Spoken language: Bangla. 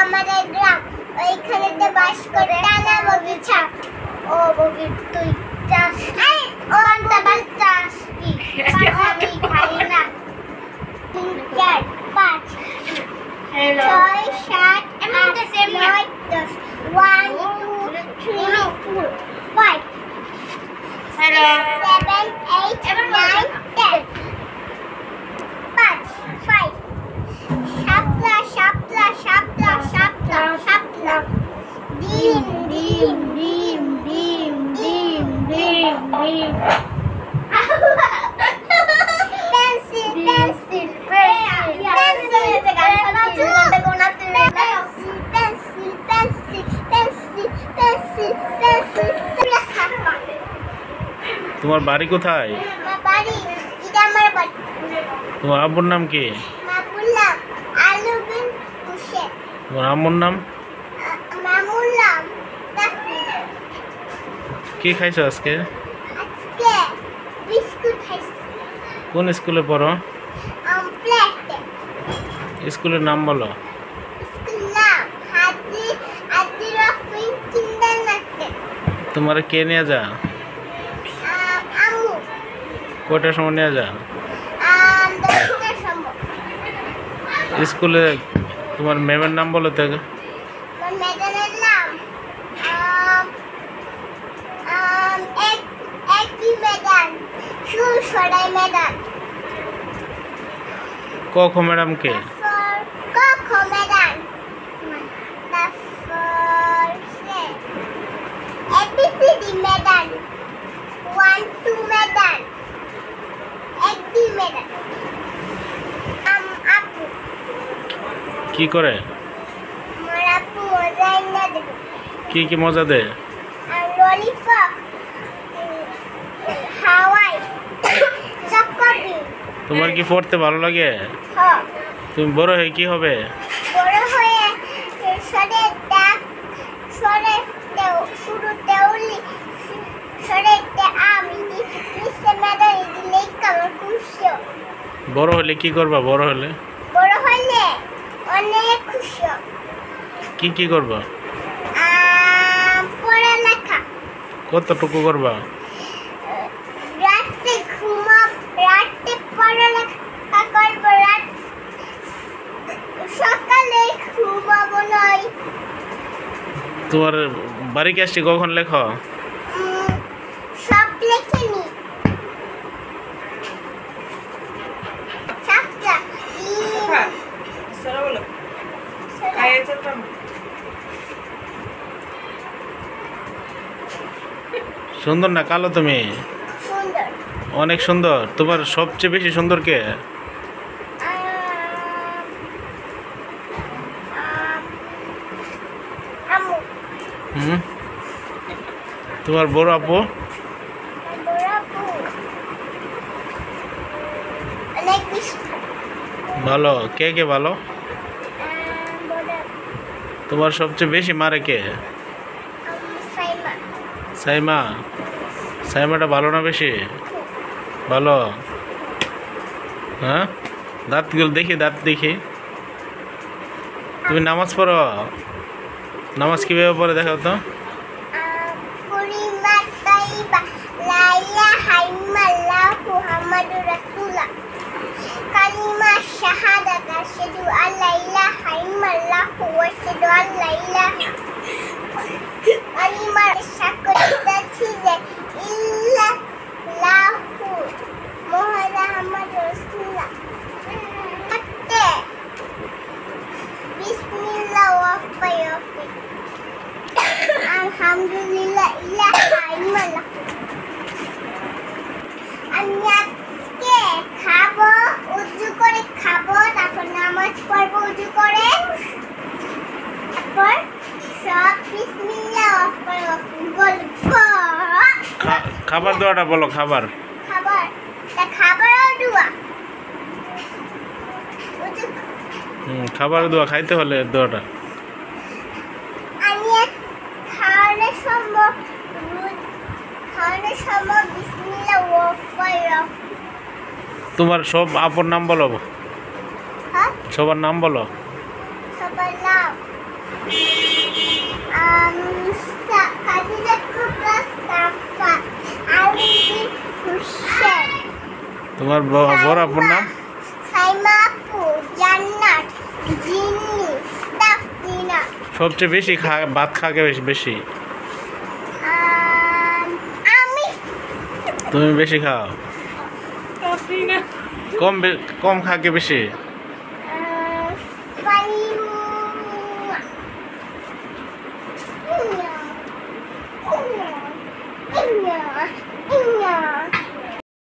আমাদের গ্রাম ওইখানেতে বাস করে টানা বগিচা ও বগি তুই চাস ও তা বাচ্চাস কি আমি খাই না 3 4 5 6 7 8 9 10 1 2 3 4 5 Hello. 7 8 9 10 5 5 শাপলা শাপলা শাপলা শাপলা শাপলা ডিম ডিম ডিম ডিম ডিম ডিম ডিম pencil pencil pencil pencil pencil pencil pencil pencil তোমার বাড়ি কোথায়? আমার বাড়ি এটা আমার বাড়ি। তোমার আব্বুর নাম কি? মামুল্লাহ আলু বিন হুসেন। তোমার আম্মুর নাম? মামুল্লাহ তাসমিন। কি খাইছো আজকে? আজকে বিস্কুট খাইছি। কোন স্কুলে পড়ো? প্লেটে। স্কুলের নাম বলো। স্কুল নাম হাজি আদিরাফি কিন্ডারগার্টেন। তোমার কে নিয়ে যা? আম্মু। কয়টার সময় নিয়ে যা? 10টার সময়। স্কুলে তোমার ম্যামের নাম বলো তো। আমার ম্যাডামের নাম একই ম্যাডাম সুসরাই ম্যাডাম। ক খ ম্যাডাম কে? ক ম্যাডাম। তারপর এবিসিডি ম্যাডাম 1 2 ম্যাডাম একই ম্যাডাম। আপু কি করে? আমার আপু মজা না দেবে। কি মজা দেয়? আর ললিপপ হাওয়াই চকোবি। তোমার কি পড়তে ভালো লাগে? হ্যাঁ তুমি বড় হয়ে কি হবে? বড় হয়ে সরে ডাক সরে শুরুতে উলি সরে আমি নিচে মেডাল দিলেই কামড় খুশি। বড় হলে কি করবা? বড় হলে বড় হইলে অনেক খুশি। কি করবা? পড়ালেখা। কতটুকু করবা? রাতে ঘুমাব রাতে পড়ালেখা করব রাত সকালে ঘুমাবো নয়। তোমার বাড়ি কাজটি কখন লেখো? সব লেখিনি। সাতটা সুন্দর না কালো? তুমি সুন্দর। অনেক সুন্দর। তোমার সবচেয়ে বেশি সুন্দর কে? আম্মু। তোমার বড় আপু? বড় আপু অনেক বেশি ভালো। কে ভালো? বড় তোমার সবচেয়ে বেশি মারে কে? সাইমা। সাইমাটা ভালো না বেশি? ভালো। হ্যাঁ দাঁতগুলো দেখি, দাঁত দেখি। তুমি নামাজ পড়ো? নামাজ কীভাবে পড়ে দেখাও তো। কুলিমাত তাইবা লা ইলাহা ইল্লাল্লাহু মুহাম্মাদুর রাসূলুল্লাহ কালিমা শাহাদাত আশহাদু আল্লা ইলাহা ইল্লাল্লাহু ওয়া আশহাদু আল্লা ইলাহা কালিমা সাক্ষ্য দিতেছি যে ইল্লাল্লাহু মুহাম্মাদুর রাসূলুল্লাহ। বিসমিল্লাহ ওয়া ফায়ফি আলহামদুলিল্লাহ ইলাহা ইল্লাল্লাহ। আমি আজকে খাবো, উযু করে খাবো, তারপর নামাজ পড়বো উযু করে, তারপর সব বিসমিল্লাহ বলবো। খাবার দোয়াটা বলো। খাবার খাবারও দোয়া। খাবার দোয়া খাইতে হলে দোয়াটা। আমি খাওয়ানোর সময় বিসমিল্লাহ ওয়া ফায়ফি। তোমার সব আপুর নাম বলো। হ্যাঁ সবার নাম বলো। সবার নাম খাদিজা কুবরা সাফা আলিবিন হুসেন তোমার বড় আপুর নাম? সাইমা আপু জান্নাত জিন্নি তাফতিনা সবচেয়ে বেশি ভাত খাকে বেশি? আমি তুমি বেশি খাও? কম খাকে বেশি?